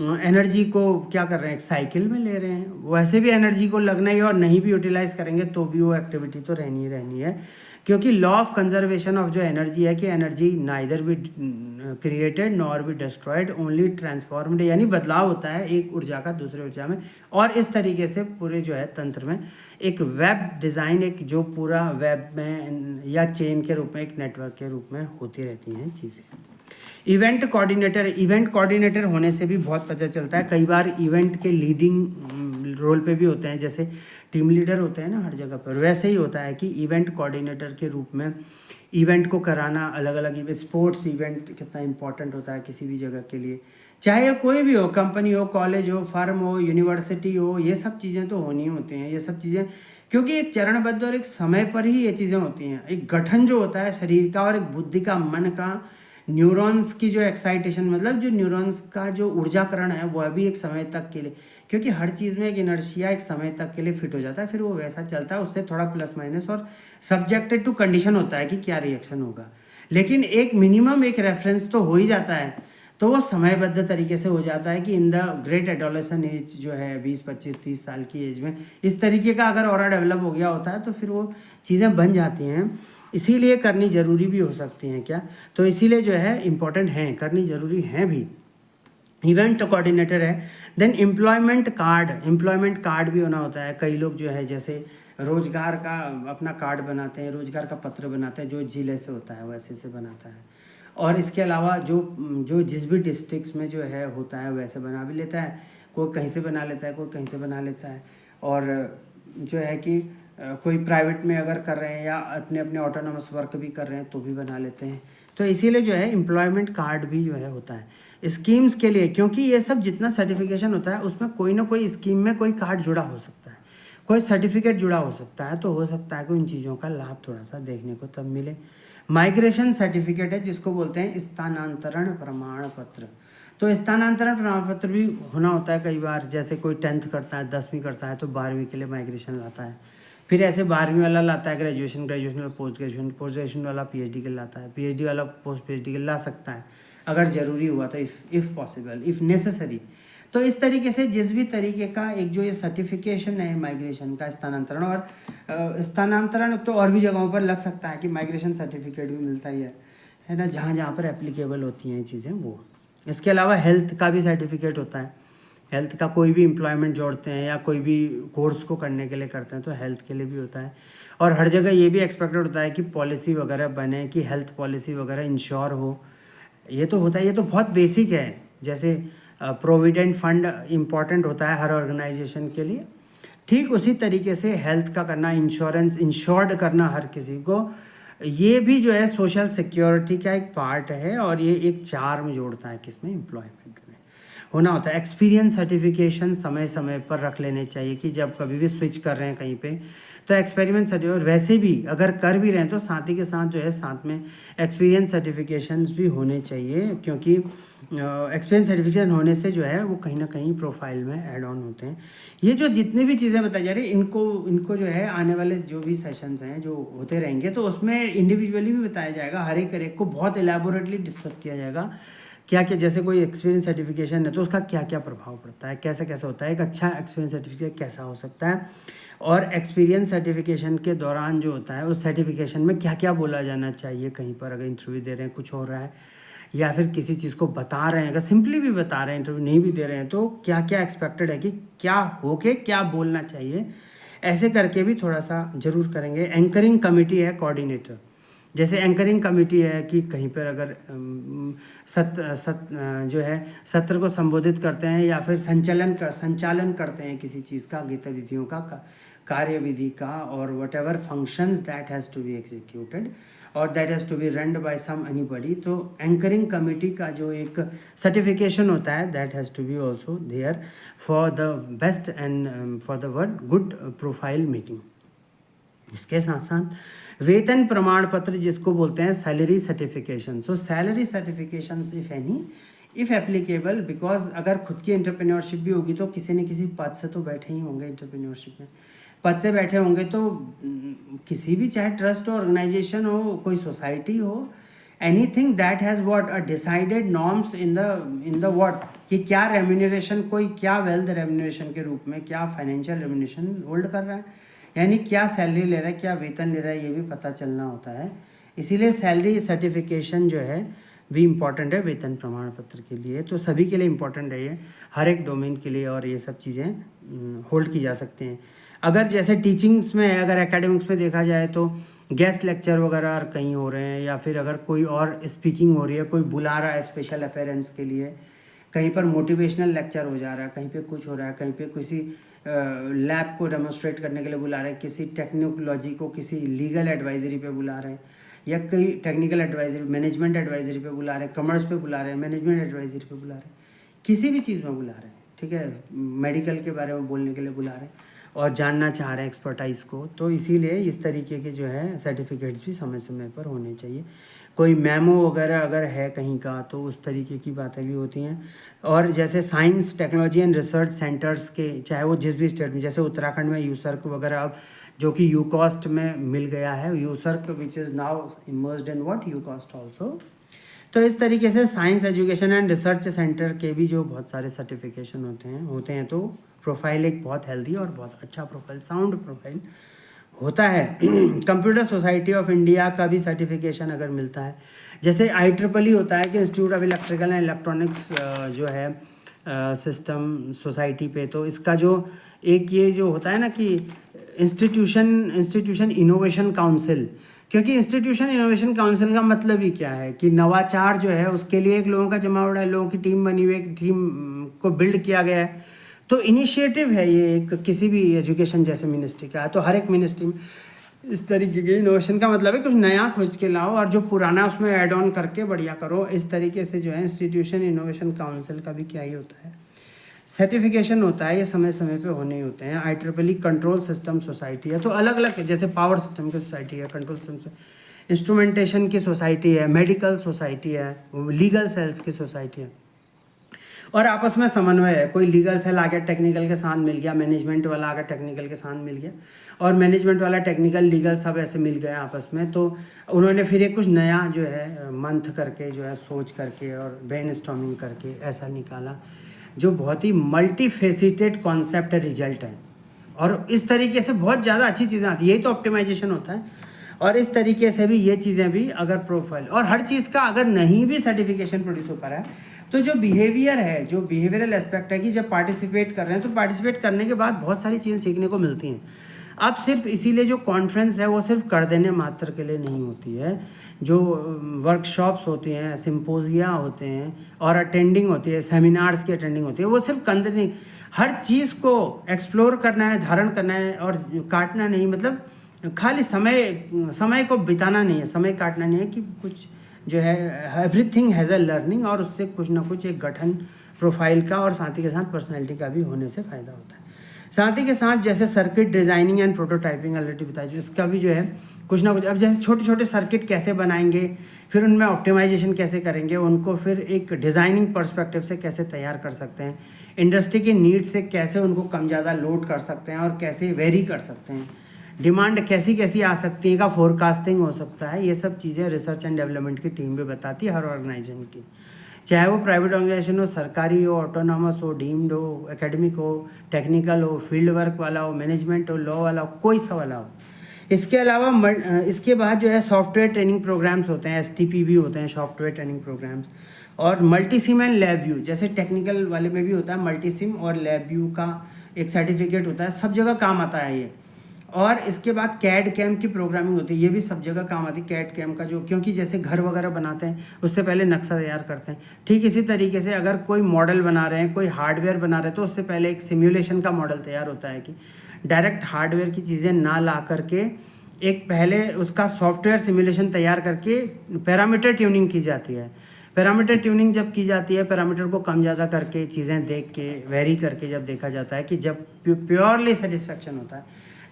एनर्जी को क्या कर रहे हैं, एक साइकिल में ले रहे हैं। वैसे भी एनर्जी को लगना ही, और नहीं भी यूटिलाइज करेंगे तो भी वो एक्टिविटी तो रहनी है। क्योंकि लॉ ऑफ कंजर्वेशन ऑफ जो एनर्जी है कि energy neither be created nor be destroyed, only transformed, यानी बदलाव होता है एक ऊर्जा का दूसरे ऊर्जा में। और इस तरीके से पूरे जो है तंत्र में एक वेब डिज़ाइन, एक जो पूरा वेब में या चेन के रूप में, एक नेटवर्क के रूप में होती रहती हैं चीज़ें। इवेंट कोऑर्डिनेटर होने से भी बहुत पता चलता है। कई बार इवेंट के लीडिंग रोल पे भी होते हैं, जैसे टीम लीडर होते हैं ना हर जगह पर, वैसे ही होता है कि इवेंट कोऑर्डिनेटर के रूप में इवेंट को कराना, अलग अलग इवेंट, स्पोर्ट्स इवेंट कितना इंपॉर्टेंट होता है किसी भी जगह के लिए, चाहे कोई भी हो, कंपनी हो, कॉलेज हो, फर्म हो, यूनिवर्सिटी हो, ये सब चीज़ें तो होनी होती हैं। ये सब चीज़ें क्योंकि एक चरणबद्ध और एक समय पर ही ये चीज़ें होती हैं। एक गठन जो होता है शरीर का और एक बुद्धि का, मन का, न्यूरॉन्स की जो एक्साइटेशन, मतलब जो न्यूरॉन्स का जो ऊर्जाकरण है वह भी एक समय तक के लिए, क्योंकि हर चीज़ में एक इनर्शिया एक समय तक के लिए फिट हो जाता है, फिर वो वैसा चलता है, उससे थोड़ा प्लस माइनस और सब्जेक्टेड टू कंडीशन होता है कि क्या रिएक्शन होगा, लेकिन एक मिनिमम एक रेफरेंस तो हो ही जाता है। तो वो समयबद्ध तरीके से हो जाता है कि in the great adolescent age जो है 20, 25, 30 साल की एज में इस तरीके का अगर ऑरा डेवलप हो गया होता है तो फिर वो चीज़ें बन जाती हैं। इसीलिए करनी ज़रूरी भी हो सकती हैं क्या, तो इसीलिए जो है इम्पॉर्टेंट हैं, करनी ज़रूरी हैं भी। इवेंट कोऑर्डिनेटर है। देन एम्प्लॉयमेंट कार्ड भी होना होता है। कई लोग जो है जैसे रोजगार का अपना कार्ड बनाते हैं, रोजगार का पत्र बनाते हैं, जो जिले से होता है वैसे से बनाता है। और इसके अलावा जो जिस भी डिस्ट्रिक्ट्स में जो है होता है वैसे बना भी लेता है, कोई कहीं से बना लेता है, कोई कहीं से बना लेता है। और जो है कि कोई प्राइवेट में अगर कर रहे हैं या अपने अपने ऑटोनॉमस वर्क भी कर रहे हैं तो भी बना लेते हैं। तो इसीलिए जो है एम्प्लॉयमेंट कार्ड भी जो है होता है स्कीम्स के लिए, क्योंकि ये सब जितना सर्टिफिकेशन होता है उसमें कोई ना कोई स्कीम में कोई कार्ड जुड़ा हो सकता है, कोई सर्टिफिकेट जुड़ा हो सकता है, तो हो सकता है कि उन चीज़ों का लाभ थोड़ा सा देखने को तब मिले। माइग्रेशन सर्टिफिकेट है जिसको बोलते हैं स्थानांतरण प्रमाण पत्र। तो स्थानांतरण प्रमाण पत्र भी होना होता है कई बार, जैसे कोई 10th करता है, 10वीं करता है तो 12वीं के लिए माइग्रेशन लाता है, फिर ऐसे 12वीं वाला लाता है ग्रेजुएशन वाला पोस्ट ग्रेजुएशन वाला PhD के लाता है, PhD वाला पोस्ट PhD के ला सकता है अगर ज़रूरी हुआ तो, इफ़ पॉसिबल, इफ़ नेसेसरी। तो इस तरीके से जिस भी तरीके का एक जो ये सर्टिफिकेशन है माइग्रेशन का, स्थानांतरण, और स्थानांतरण तो और भी जगहों पर लग सकता है कि माइग्रेशन सर्टिफिकेट भी मिलता ही है ना, जहाँ जहाँ पर एप्लीकेबल होती हैं ये चीज़ें वो। इसके अलावा हेल्थ का भी सर्टिफिकेट होता है। हेल्थ का कोई भी एम्प्लॉयमेंट जोड़ते हैं या कोई भी कोर्स को करने के लिए करते हैं तो हेल्थ के लिए भी होता है। और हर जगह ये भी एक्सपेक्टेड होता है कि पॉलिसी वगैरह बने, कि हेल्थ पॉलिसी वगैरह इंश्योर हो। ये तो होता है, ये तो बहुत बेसिक है। जैसे प्रोविडेंट फंड इम्पॉर्टेंट होता है हर ऑर्गेनाइजेशन के लिए, ठीक उसी तरीके से हेल्थ का करना, इंश्योरेंस इंश्योर्ड करना हर किसी को, ये भी जो है सोशल सिक्योरिटी का एक पार्ट है। और ये एक चार्म जोड़ता है किसमें, एम्प्लॉयमेंट में। होना होता है। एक्सपीरियंस सर्टिफिकेशन समय समय पर रख लेने चाहिए कि जब कभी भी स्विच कर रहे हैं कहीं पे तो एक्सपेरिमेंट सर्टिफिकेट, और वैसे भी अगर कर भी रहे हैं तो साथ ही के साथ जो है साथ में एक्सपीरियंस सर्टिफिकेशंस भी होने चाहिए, क्योंकि एक्सपीरियंस सर्टिफिकेशन होने से जो है वो कहीं ना कहीं प्रोफाइल में ऐड ऑन होते हैं। ये जो जितनी भी चीज़ें बताई जा रही हैं इनको जो है आने वाले जो भी सेशंस हैं जो होते रहेंगे तो उसमें इंडिविजुअली भी बताया जाएगा, हर एक को बहुत एलैबोरेटली डिस्कस किया जाएगा क्या क्या, जैसे कोई एक्सपीरियंस सर्टिफिकेशन है तो उसका क्या क्या प्रभाव पड़ता है, कैसे कैसे होता है, एक अच्छा एक्सपीरियंस सर्टिफिकेट कैसा हो सकता है, और एक्सपीरियंस सर्टिफिकेशन के दौरान जो होता है उस सर्टिफिकेशन में क्या क्या बोला जाना चाहिए कहीं पर अगर इंटरव्यू दे रहे हैं कुछ हो रहा है, या फिर किसी चीज़ को बता रहे हैं, अगर सिंपली भी बता रहे हैं इंटरव्यू नहीं भी दे रहे हैं तो क्या क्या एक्सपेक्टेड है कि क्या होके क्या बोलना चाहिए, ऐसे करके भी थोड़ा सा जरूर करेंगे। एंकरिंग कमेटी है कोऑर्डिनेटर, जैसे एंकरिंग कमेटी है कि कहीं पर अगर जो है सत्र को संबोधित करते हैं या फिर संचालन करते हैं किसी चीज़ का, गतिविधियों का, कार्यविधि का, और whatever functions that has to be executed और that has to be run by some anybody, तो एंकरिंग कमेटी का जो एक सर्टिफिकेशन होता है that has to be also there for the best and for the word good profile making. इसके साथ साथ वेतन प्रमाण पत्र जिसको बोलते हैं salary certification, so salary certification if any if applicable, because अगर खुद की एंटरप्रेन्योरशिप भी होगी तो किसी न किसी पद से तो बैठे ही होंगे, एंटरप्रेन्योरशिप में पद से बैठे होंगे तो किसी भी, चाहे ट्रस्ट हो, ऑर्गेनाइजेशन हो, कोई सोसाइटी हो, anything that has what a decided norms in the what, कि क्या रेम्यूनरेशन, कोई क्या वेल्थ रेम्यूनरेशन के रूप में क्या फाइनेंशियल रेम्यूनरेशन होल्ड कर रहा है, यानी क्या सैलरी ले रहा है, क्या वेतन ले रहा है, ये भी पता चलना होता है। इसीलिए सैलरी सर्टिफिकेशन जो है भी इम्पॉर्टेंट है वेतन प्रमाण पत्र के लिए, तो सभी के लिए इम्पॉर्टेंट है ये, हर एक डोमेन के लिए, और ये सब चीज़ें होल्ड की जा सकती हैं। अगर जैसे टीचिंग्स में है, अगर एकेडमिक्स में देखा जाए तो गेस्ट लेक्चर वगैरह कहीं हो रहे हैं, या फिर अगर कोई और स्पीकिंग हो रही है, कोई बुला रहा है स्पेशल अफेयरेंस के लिए, कहीं पर मोटिवेशनल लेक्चर हो जा रहा है, कहीं पे कुछ हो रहा है, कहीं पे किसी लैब को डेमोन्स्ट्रेट करने के लिए बुला रहे हैं, किसी टेक्नोलॉजी को किसी लीगल एडवाइजरी पे बुला रहे हैं, या कई टेक्निकल एडवाइजरी, मैनेजमेंट एडवाइजरी पे बुला रहे हैं, कॉमर्स पे बुला रहे हैं, मैनेजमेंट एडवाइजरी पे बुला रहे हैं, किसी भी चीज़ में बुला रहे हैं, ठीक है, मेडिकल के बारे में बोलने के लिए बुला रहे हैं और जानना चाह रहे हैं एक्सपर्टाइज को, तो इसीलिए इस तरीके के जो है सर्टिफिकेट्स भी समय समय पर होने चाहिए। कोई मेमो वगैरह अगर है कहीं का तो उस तरीके की बातें भी होती हैं। और जैसे science technology and research centres के, चाहे वो जिस भी स्टेट में, जैसे उत्तराखंड में यूसर्क वगैरह अब जो कि यूकॉस्ट में मिल गया है, USERC which is now immersed in what UCOST also, तो इस तरीके से science education and research centre के भी जो बहुत सारे सर्टिफिकेशन होते हैं तो प्रोफाइल एक बहुत हेल्दी और बहुत अच्छा प्रोफाइल, साउंड प्रोफाइल होता है। कंप्यूटर सोसाइटी ऑफ इंडिया का भी सर्टिफिकेशन अगर मिलता है, जैसे IEEE होता है कि institute of electrical and electronics जो है सिस्टम सोसाइटी पे, तो इसका जो एक ये जो होता है ना कि इंस्टीट्यूशन इनोवेशन काउंसिल, क्योंकि इंस्टीट्यूशन इनोवेशन काउंसिल का मतलब ही क्या है कि नवाचार जो है उसके लिए एक लोगों का जमावड़ा है, लोगों की टीम बनी हुई है, एक टीम को बिल्ड किया गया है, तो इनिशिएटिव है ये एक किसी भी एजुकेशन जैसे मिनिस्ट्री का है, तो हर एक मिनिस्ट्री में इस तरीके के इनोवेशन का मतलब है कुछ नया खोज के लाओ और जो पुराना उसमें ऐड ऑन करके बढ़िया करो, इस तरीके से जो है इंस्टीट्यूशन इनोवेशन काउंसिल का भी क्या ही होता है, सर्टिफिकेशन होता है, ये समय समय पे होने ही होते हैं। IEEE कंट्रोल सिस्टम सोसाइटी है, तो अलग अलग है, जैसे पावर सिस्टम की सोसाइटी है, कंट्रोल सिस्टम, इंस्ट्रूमेंटेशन की सोसाइटी है, मेडिकल सोसाइटी है, लीगल सेल्स की सोसाइटी है, और आपस में समन्वय है, कोई लीगल सेल आगे टेक्निकल के साथ मिल गया, मैनेजमेंट वाला आगे टेक्निकल के साथ मिल गया, और मैनेजमेंट वाला टेक्निकल लीगल सब ऐसे मिल गए आपस में, तो उन्होंने फिर एक कुछ नया जो है मंथ करके जो है सोच करके और ब्रेनस्टॉर्मिंग करके ऐसा निकाला जो बहुत ही मल्टी फेसिटेड कॉन्सेप्ट रिजल्ट है, और इस तरीके से बहुत ज़्यादा अच्छी चीज़ें आती है, यही तो ऑप्टिमाइजेशन होता है। और इस तरीके से भी ये चीज़ें भी अगर प्रोफाइल और हर चीज़ का अगर नहीं भी सर्टिफिकेशन प्रोड्यूस हो पा रहा है तो जो बिहेवियर है, जो बिहेवियरल एस्पेक्ट है कि जब पार्टिसिपेट कर रहे हैं तो पार्टिसिपेट करने के बाद बहुत सारी चीज़ें सीखने को मिलती हैं। अब सिर्फ इसीलिए जो कॉन्फ्रेंस है वो सिर्फ कर देने मात्र के लिए नहीं होती है, जो वर्कशॉप्स होती हैं, सिम्पोजिया होते हैं और अटेंडिंग होती है, सेमिनार्स की अटेंडिंग होती है, वो सिर्फ करने नहीं, हर चीज़ को एक्सप्लोर करना है, धारण करना है और काटना नहीं, मतलब खाली समय को बिताना नहीं है, समय काटना नहीं है कि कुछ जो है एवरीथिंग हैज़ अ लर्निंग, और उससे कुछ ना कुछ एक गठन प्रोफाइल का और साथ ही के साथ पर्सनैलिटी का भी होने से फ़ायदा होता है। साथ ही के साथ जैसे circuit designing and prototyping already बताया, जो इसका भी जो है कुछ ना कुछ, अब जैसे छोटे छोटे सर्किट कैसे बनाएंगे, फिर उनमें ऑप्टिमाइजेशन कैसे करेंगे, उनको फिर एक डिज़ाइनिंग पर्सपेक्टिव से कैसे तैयार कर सकते हैं, इंडस्ट्री के नीड से कैसे उनको कम ज़्यादा लोड कर सकते हैं और कैसे वेरी कर सकते हैं, डिमांड कैसी कैसी आ सकती है का फोरकास्टिंग हो सकता है। ये सब चीज़ें रिसर्च एंड डेवलपमेंट की टीम भी बताती है हर ऑर्गेनाइजेशन की, चाहे वो प्राइवेट ऑर्गेनाइजेशन हो, सरकारी हो, ऑटोनॉमस हो, डीम्ड हो, एकेडमिक हो, टेक्निकल हो, फील्ड वर्क वाला हो, मैनेजमेंट हो, लॉ वाला हो, कोई सा वाला हो। इसके अलावा इसके बाद जो है सॉफ्टवेयर ट्रेनिंग प्रोग्राम्स होते हैं, STP भी होते हैं, सॉफ्टवेयर ट्रेनिंग प्रोग्राम्स, और मल्टीसिम एंड लैब व्यू, जैसे टेक्निकल वाले में भी होता है मल्टीसिम और लैब व्यू का एक सर्टिफिकेट होता है, सब जगह काम आता है ये। और इसके बाद कैड कैम की प्रोग्रामिंग होती है, ये भी सब जगह काम आती है कैड कैम का, जो क्योंकि जैसे घर वगैरह बनाते हैं उससे पहले नक्शा तैयार करते हैं, ठीक इसी तरीके से अगर कोई मॉडल बना रहे हैं, कोई हार्डवेयर बना रहे हैं, तो उससे पहले एक सिम्युलेशन का मॉडल तैयार होता है कि डायरेक्ट हार्डवेयर की चीज़ें ना ला करके एक पहले उसका सॉफ्टवेयर सिम्युलेशन तैयार करके पैरामीटर ट्यूनिंग की जाती है। पैरामीटर ट्यूनिंग जब की जाती है, पैरामीटर को कम ज़्यादा करके, चीज़ें देख के, वेरी करके जब देखा जाता है कि जब प्योरली सेटिस्फैक्शन होता है,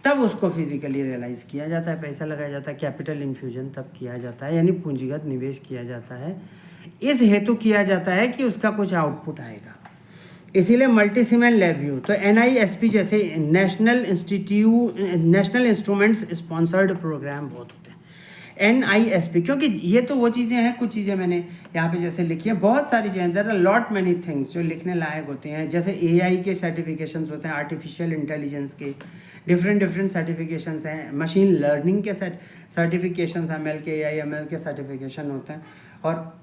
तब उसको फिजिकली रियलाइज़ किया जाता है, पैसा लगाया जाता है, कैपिटल इन्फ्यूजन तब किया जाता है, यानी पूंजीगत निवेश किया जाता है। इस हेतु किया जाता है कि उसका कुछ आउटपुट आएगा, इसीलिए मल्टीसिम एंड लैब व्यू। तो NISP जैसे नेशनल इंस्ट्रूमेंट्स स्पॉन्सर्ड प्रोग्राम बहुत होते हैं। NISP, क्योंकि ये तो वो चीज़ें हैं, कुछ चीज़ें मैंने यहाँ पे जैसे लिखी है, बहुत सारी चीज़ें, there are lot many things जो लिखने लायक होते हैं, जैसे AI के सर्टिफिकेशंस होते हैं, आर्टिफिशियल इंटेलिजेंस के डिफरेंट सर्टिफिकेशंस हैं, मशीन लर्निंग के सर्टिफिकेशंस, ML के, AI ML के सर्टिफिकेशन होते हैं, और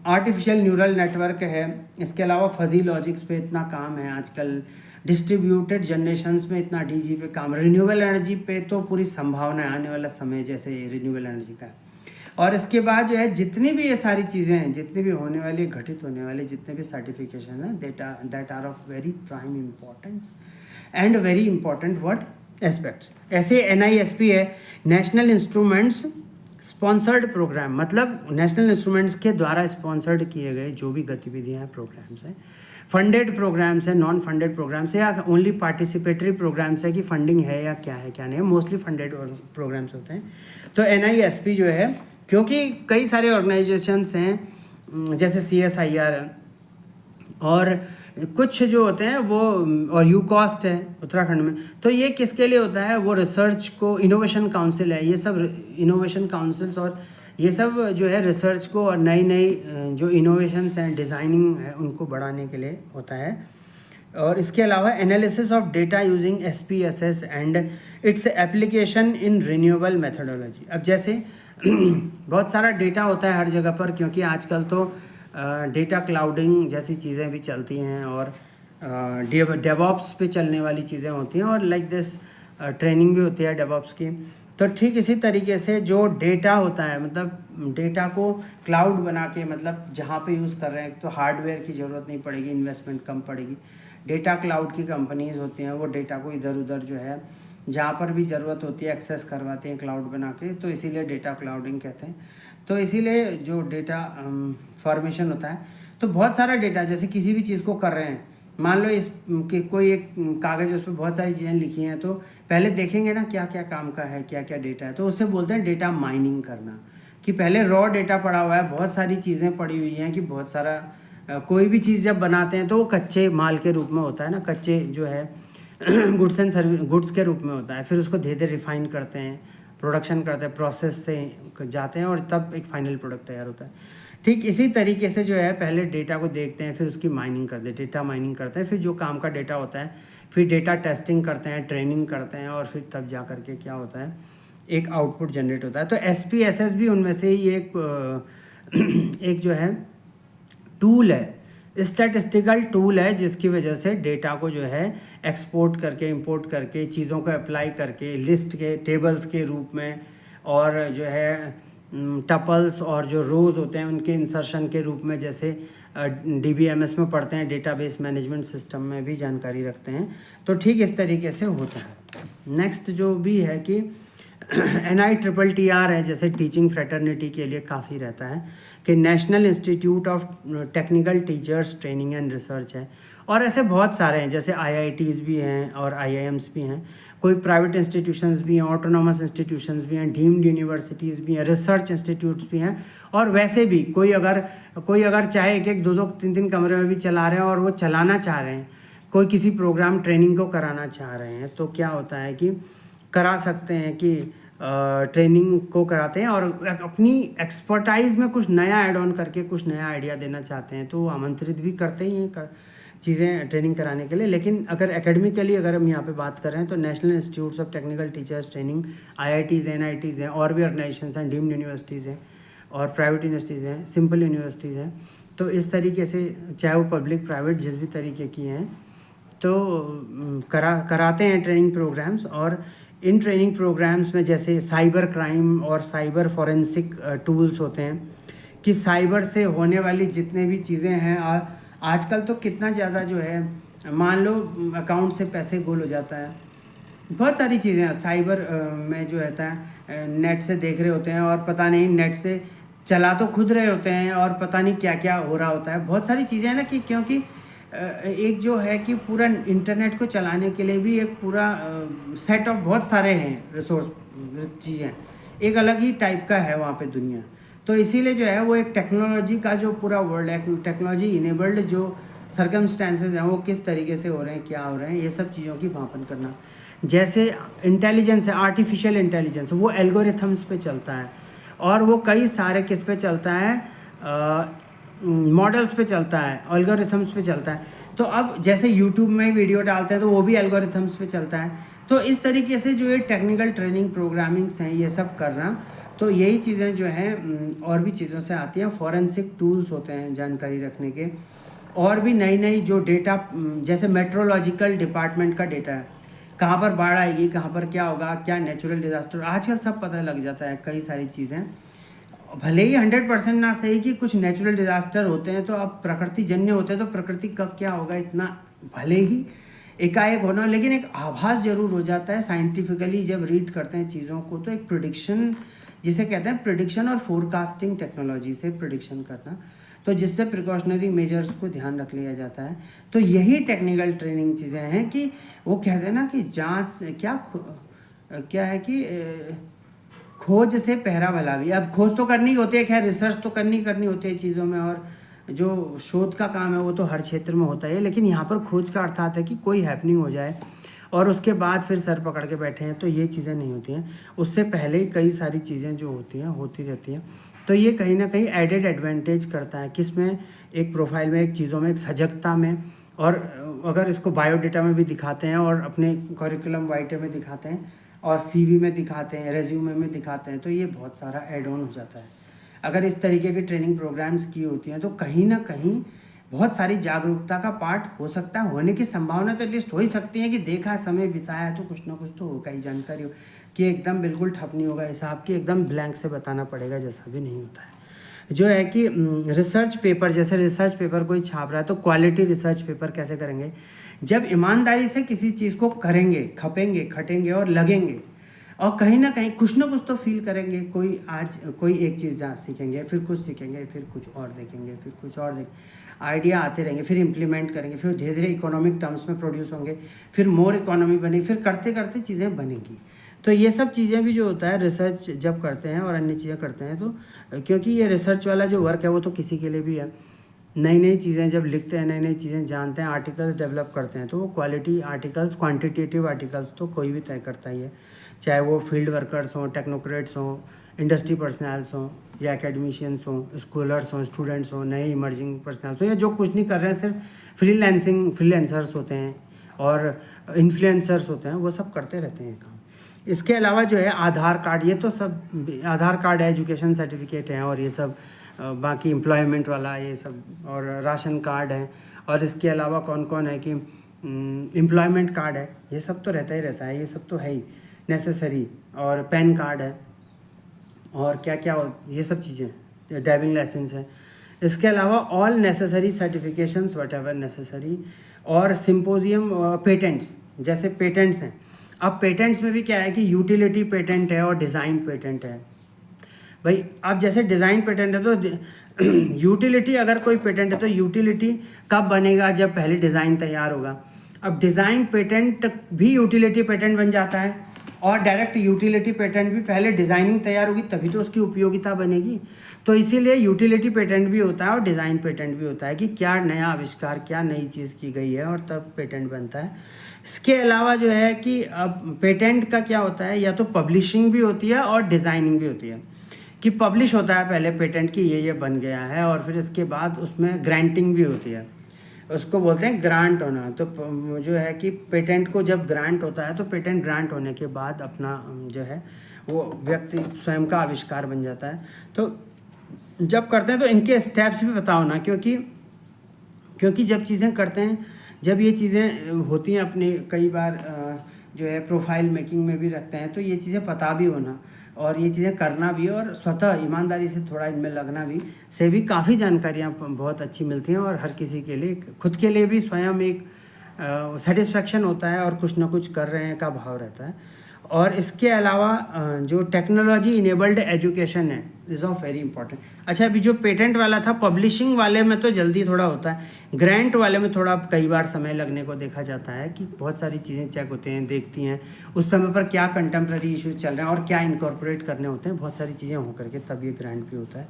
आर्टिफिशियल न्यूरल नेटवर्क है। इसके अलावा फजी लॉजिक्स पे इतना काम है आजकल, डिस्ट्रीब्यूटेड जनरेशन्स में इतना DG पे काम, रिन्यूएबल एनर्जी पे तो पूरी संभावना है, आने वाला समय जैसे रिन्यूएबल एनर्जी का है। और इसके बाद जो है जितनी भी ये सारी चीज़ें हैं, जितनी भी होने वाली, घटित होने वाले जितने भी सर्टिफिकेशन हैं, that are of very prime importance and very important word aspects. ऐसे NISP है, नेशनल इंस्ट्रूमेंट्स स्पॉन्सर्ड प्रोग्राम, मतलब नेशनल इंस्ट्रूमेंट्स के द्वारा स्पॉन्सर्ड किए गए जो भी गतिविधियाँ हैं, प्रोग्राम्स हैं, फंडेड प्रोग्राम्स हैं, नॉन फंडेड प्रोग्राम्स है, या ओनली पार्टिसिपेटरी प्रोग्राम्स है कि फंडिंग है या क्या है क्या नहीं है, मोस्टली फंडेड प्रोग्राम्स होते हैं। तो NISP जो है, क्योंकि कई सारे ऑर्गेनाइजेशंस हैं जैसे CSIR है, और कुछ जो होते हैं वो, और यूकॉस्ट है उत्तराखंड में, तो ये किसके लिए होता है, वो रिसर्च को, इनोवेशन काउंसिल है, ये सब इनोवेशन काउंसिल्स, और ये सब जो है रिसर्च को और नई नई जो इनोवेशंस हैं, डिज़ाइनिंग है, उनको बढ़ाने के लिए होता है। और इसके अलावा analysis of data using SPSS and its application in renewable methodology. अब जैसे बहुत सारा डेटा होता है हर जगह पर, क्योंकि आजकल तो डेटा क्लाउडिंग जैसी चीज़ें भी चलती हैं, और डेवऑप्स पे चलने वाली चीज़ें होती हैं, और लाइक दिस ट्रेनिंग भी होती है डेवऑप्स की। तो ठीक इसी तरीके से जो डेटा होता है, मतलब डेटा को क्लाउड बना के, मतलब जहाँ पे यूज़ कर रहे हैं तो हार्डवेयर की ज़रूरत नहीं पड़ेगी, इन्वेस्टमेंट कम पड़ेगी। डेटा क्लाउड की कंपनीज होती हैं, वो डेटा को इधर उधर जो है जहाँ पर भी ज़रूरत होती है एक्सेस करवाते हैं क्लाउड बना के, तो इसीलिए डेटा क्लाउडिंग कहते हैं। तो इसीलिए जो डेटा फॉर्मेशन होता है, तो बहुत सारा डेटा, जैसे किसी भी चीज़ को कर रहे हैं, मान लो इस कि कोई एक कागज़, उस पर बहुत सारी चीज़ें लिखी हैं, तो पहले देखेंगे ना क्या क्या काम का है, क्या क्या डेटा है, तो उससे बोलते हैं डेटा माइनिंग करना, कि पहले रॉ डेटा पड़ा हुआ है, बहुत सारी चीज़ें पड़ी हुई हैं, कि बहुत सारा कोई भी चीज़ जब बनाते हैं तो वो कच्चे माल के रूप में होता है ना, कच्चे जो है गुड्स एंड सर्विस, गुड्स के रूप में होता है, फिर उसको धीरे धीरे रिफाइन करते हैं, प्रोडक्शन करते हैं, प्रोसेस से जाते हैं, और तब एक फाइनल प्रोडक्ट तैयार होता है। ठीक इसी तरीके से जो है पहले डेटा को देखते हैं, फिर उसकी माइनिंग करते हैं, डेटा माइनिंग करते हैं, फिर जो काम का डेटा होता है, फिर डेटा टेस्टिंग करते हैं, ट्रेनिंग करते हैं, और फिर तब जा करके क्या होता है, एक आउटपुट जनरेट होता है। तो SPSS भी उनमें से ही एक जो है टूल है, स्टैटिस्टिकल टूल है, जिसकी वजह से डेटा को जो है एक्सपोर्ट करके, इंपोर्ट करके, चीज़ों को अप्लाई करके, लिस्ट के टेबल्स के रूप में, और जो है टपल्स और जो रोज़ होते हैं उनके इंसर्शन के रूप में, जैसे DBMS में पढ़ते हैं, डेटाबेस मैनेजमेंट सिस्टम में भी जानकारी रखते हैं। तो ठीक इस तरीके से होता है। नेक्स्ट जो भी है कि NITTR है, जैसे टीचिंग फ्रेटर्निटी के लिए काफ़ी रहता है कि national institute of technical teachers training and research है। और ऐसे बहुत सारे हैं, जैसे IITs भी हैं और IIMs भी हैं, कोई प्राइवेट इंस्टीट्यूशंस भी हैं, ऑटोनॉमस इंस्टीट्यूशंस भी हैं, डीम्ड यूनिवर्सिटीज़ भी हैं, रिसर्च इंस्टीट्यूट्स भी हैं। और वैसे भी कोई अगर चाहे एक एक दो दो तीन तीन कमरे में भी चला रहे हैं और वो चलाना चाह रहे हैं, कोई किसी प्रोग्राम ट्रेनिंग को कराना चाह रहे हैं, तो क्या होता है कि करा सकते हैं कि ट्रेनिंग को कराते हैं। और अपनी एक्सपर्टाइज में कुछ नया ऐड ऑन करके कुछ नया आइडिया देना चाहते हैं तो वो आमंत्रित भी करते ही हैं चीज़ें ट्रेनिंग कराने के लिए। लेकिन अगर एकेडमिकली अगर हम यहाँ पे बात कर रहे हैं तो national institutes of technical teachers training, IITs, NITs हैं, और भी ऑर्गेनाइजेशंस हैं, डीम्ड यूनिवर्सिटीज़ हैं और प्राइवेट यूनिवर्सिटीज़ हैं, सिंपल यूनिवर्सिटीज़ हैं। तो इस तरीके से चाहे वो पब्लिक प्राइवेट जिस भी तरीके की हैं तो कराते हैं ट्रेनिंग प्रोग्राम्स। और इन ट्रेनिंग प्रोग्राम्स में जैसे साइबर क्राइम और साइबर फॉरेंसिक टूल्स होते हैं कि साइबर से होने वाली जितने भी चीज़ें हैं, आजकल तो कितना ज़्यादा जो है, मान लो अकाउंट से पैसे गोल हो जाता है, बहुत सारी चीज़ें हैं साइबर में जो रहता है, नेट से देख रहे होते हैं और पता नहीं नेट से चला तो खुद रहे होते हैं और पता नहीं क्या क्या हो रहा होता है। बहुत सारी चीज़ें हैं ना कि क्योंकि एक जो है कि पूरा इंटरनेट को चलाने के लिए भी एक पूरा सेट ऑफ बहुत सारे हैं रिसोर्स, चीज़ें एक अलग ही टाइप का है वहाँ पे दुनिया। तो इसीलिए जो है वो एक टेक्नोलॉजी का जो पूरा वर्ल्ड है, टेक्नोलॉजी इनेबल्ड जो सर्कमस्टेंसेज हैं वो किस तरीके से हो रहे हैं, क्या हो रहे हैं, ये सब चीज़ों की मापन करना। जैसे इंटेलिजेंस है, आर्टिफिशियल इंटेलिजेंस, वो एल्गोरिथम्स पे चलता है और वो कई सारे किस पे चलता है, मॉडल्स पे चलता है, एल्गोरिथम्स पे चलता है। तो अब जैसे यूट्यूब में वीडियो डालते हैं तो वो भी एल्गोरिथम्स पे चलता है। तो इस तरीके से जो ये टेक्निकल ट्रेनिंग प्रोग्रामिंग्स हैं ये सब करना, तो यही चीज़ें जो हैं और भी चीज़ों से आती हैं। फॉरेंसिक टूल्स होते हैं जानकारी रखने के, और भी नई नई जो डेटा, जैसे मेट्रोलॉजिकल डिपार्टमेंट का डेटा है, कहाँ पर बाढ़ आएगी, कहाँ पर क्या होगा, क्या नेचुरल डिज़ास्टर, आजकल सब पता लग जाता है। कई सारी चीज़ें भले ही 100% ना सही कि कुछ नेचुरल डिज़ास्टर होते हैं तो अब प्रकृति जन्य होते हैं तो प्रकृति कब क्या होगा इतना भले ही एकाएक होना, लेकिन एक आभास जरूर हो जाता है। साइंटिफिकली जब रीड करते हैं चीज़ों को तो एक प्रिडिक्शन, जिसे कहते हैं प्रिडिक्शन और फोरकास्टिंग टेक्नोलॉजी से प्रिडिक्शन करना, तो जिससे प्रिकॉशनरी मेजर्स को ध्यान रख लिया जाता है। तो यही टेक्निकल ट्रेनिंग चीज़ें हैं कि वो कहते हैं ना कि जांच क्या है कि खोज से पहरा भला भी। अब खोज तो करनी होती है, खैर रिसर्च तो करनी होती है चीज़ों में, और जो शोध का काम है वो तो हर क्षेत्र में होता है। लेकिन यहाँ पर खोज का अर्थात है कि कोई हैपनिंग हो जाए और उसके बाद फिर सर पकड़ के बैठे हैं, तो ये चीज़ें नहीं होती हैं। उससे पहले ही कई सारी चीज़ें जो होती हैं होती रहती हैं। तो ये कहीं ना कहीं एडेड एडवांटेज करता है किस में, एक प्रोफाइल में, एक चीज़ों में, एक सजगता में। और अगर इसको बायोडेटा में भी दिखाते हैं और अपने करिकुलम वाइटे में दिखाते हैं और CV में दिखाते हैं, रेज्यूमे में दिखाते हैं, तो ये बहुत सारा एड ऑन हो जाता है। अगर इस तरीके की ट्रेनिंग प्रोग्राम्स की होती हैं तो कहीं ना कहीं बहुत सारी जागरूकता का पार्ट हो सकता है, होने की संभावना तो एटलीस्ट हो ही सकती है कि देखा, समय बिताया है तो कुछ ना कुछ तो होगा ही, जानकारी हो कि एकदम बिल्कुल ठप नहीं होगा हिसाब की, एकदम ब्लैंक से बताना पड़ेगा, जैसा भी नहीं होता है। जो है कि रिसर्च पेपर, जैसे रिसर्च पेपर कोई छाप रहा है तो क्वालिटी रिसर्च पेपर कैसे करेंगे, जब ईमानदारी से किसी चीज़ को करेंगे, खपेंगे, खटेंगे और लगेंगे, और कहीं ना कुछ तो फील करेंगे। कोई एक चीज़ जहाँ सीखेंगे, फिर कुछ सीखेंगे, फिर कुछ और देखेंगे, फिर कुछ और आइडिया आते रहेंगे, फिर इम्प्लीमेंट करेंगे, फिर धीरे धीरे इकोनॉमिक टर्म्स में प्रोड्यूस होंगे, फिर मोर इकोनॉमी बनेगी, फिर करते करते चीज़ें बनेंगी। तो ये सब चीज़ें भी जो होता है रिसर्च जब करते हैं और अन्य चीज़ें करते हैं, तो क्योंकि ये रिसर्च वाला जो वर्क है वो तो किसी के लिए भी है। नई चीज़ें जब लिखते हैं, नई चीज़ें जानते हैं, आर्टिकल्स डेवलप करते हैं, तो वो क्वालिटी आर्टिकल्स, क्वांटिटेटिव आर्टिकल्स तो कोई भी तय करता ही है, चाहे वो फील्ड वर्कर्स हों, टेक्नोक्रेट्स हों, इंडस्ट्री पर्सनल्स हों, या एकेडमिशियंस हों, स्कॉलर्स हों, स्टूडेंट्स हों, नए इमर्जिंग पर्सनल्स हों, या जो कुछ नहीं कर रहे हैं, सिर्फ फ्रीलांसर्स होते हैं और इन्फ्लुएंसर्स होते हैं, वो सब करते रहते हैं काम। इसके अलावा जो है आधार कार्ड, ये तो सब आधार कार्ड है, एजुकेशन सर्टिफिकेट है, और ये सब बाकी एम्प्लॉयमेंट वाला ये सब, और राशन कार्ड है, और इसके अलावा कौन कौन है कि एम्प्लॉयमेंट कार्ड है, ये सब तो रहता ही रहता है, ये सब तो है ही नेसेसरी, और पैन कार्ड है, और क्या ये सब चीज़ें, ड्राइविंग लाइसेंस है। इसके अलावा all necessary certifications what ever necessary, और सिंपोजियम, पेटेंट्स, जैसे पेटेंट्स हैं, अब पेटेंट्स में भी क्या है कि यूटिलिटी पेटेंट है और डिज़ाइन पेटेंट है। भाई अब जैसे डिज़ाइन पेटेंट है तो यूटिलिटी अगर कोई पेटेंट है तो यूटिलिटी कब बनेगा, जब पहले डिज़ाइन तैयार होगा। अब डिज़ाइन पेटेंट भी यूटिलिटी पेटेंट बन जाता है, और डायरेक्ट यूटिलिटी पेटेंट भी पहले डिज़ाइनिंग तैयार होगी तभी तो उसकी उपयोगिता बनेगी। तो इसीलिए यूटिलिटी पेटेंट भी होता है और डिज़ाइन पेटेंट भी होता है कि क्या नया आविष्कार, क्या नई चीज़ की गई है, और तब पेटेंट बनता है। इसके अलावा जो है कि अब पेटेंट का क्या होता है, या तो पब्लिशिंग भी होती है और डिज़ाइनिंग भी होती है। कि पब्लिश होता है पहले पेटेंट की ये बन गया है, और फिर इसके बाद उसमें ग्रांटिंग भी होती है, उसको बोलते हैं ग्रांट होना। तो जो है कि पेटेंट को जब ग्रांट होता है तो पेटेंट ग्रांट होने के बाद अपना जो है वो व्यक्ति स्वयं का आविष्कार बन जाता है। तो जब करते हैं तो इनके स्टेप्स भी बताओ ना, क्योंकि जब चीज़ें करते हैं, जब ये चीज़ें होती हैं अपने कई बार जो है प्रोफाइल मेकिंग में भी रखते हैं, तो ये चीज़ें पता भी होना और ये चीज़ें करना भी, और स्वतः ईमानदारी से थोड़ा इनमें लगना भी, से भी काफ़ी जानकारियाँ बहुत अच्छी मिलती हैं। और हर किसी के लिए, खुद के लिए भी स्वयं एक सेटिस्फेक्शन होता है और कुछ ना कुछ कर रहे हैं का भाव रहता है। और इसके अलावा जो टेक्नोलॉजी इनेबल्ड एजुकेशन है इज़ ऑफ वेरी इंपॉर्टेंट। अच्छा, अभी जो पेटेंट वाला था, पब्लिशिंग वाले में तो जल्दी थोड़ा होता है, ग्रांट वाले में थोड़ा कई बार समय लगने को देखा जाता है कि बहुत सारी चीज़ें चेक होते हैं, देखती हैं उस समय पर क्या कंटेम्प्रेरी इश्यूज चल रहे हैं और क्या इनकॉर्पोरेट करने होते हैं, बहुत सारी चीज़ें हो करके तब ये ग्रांट भी होता है।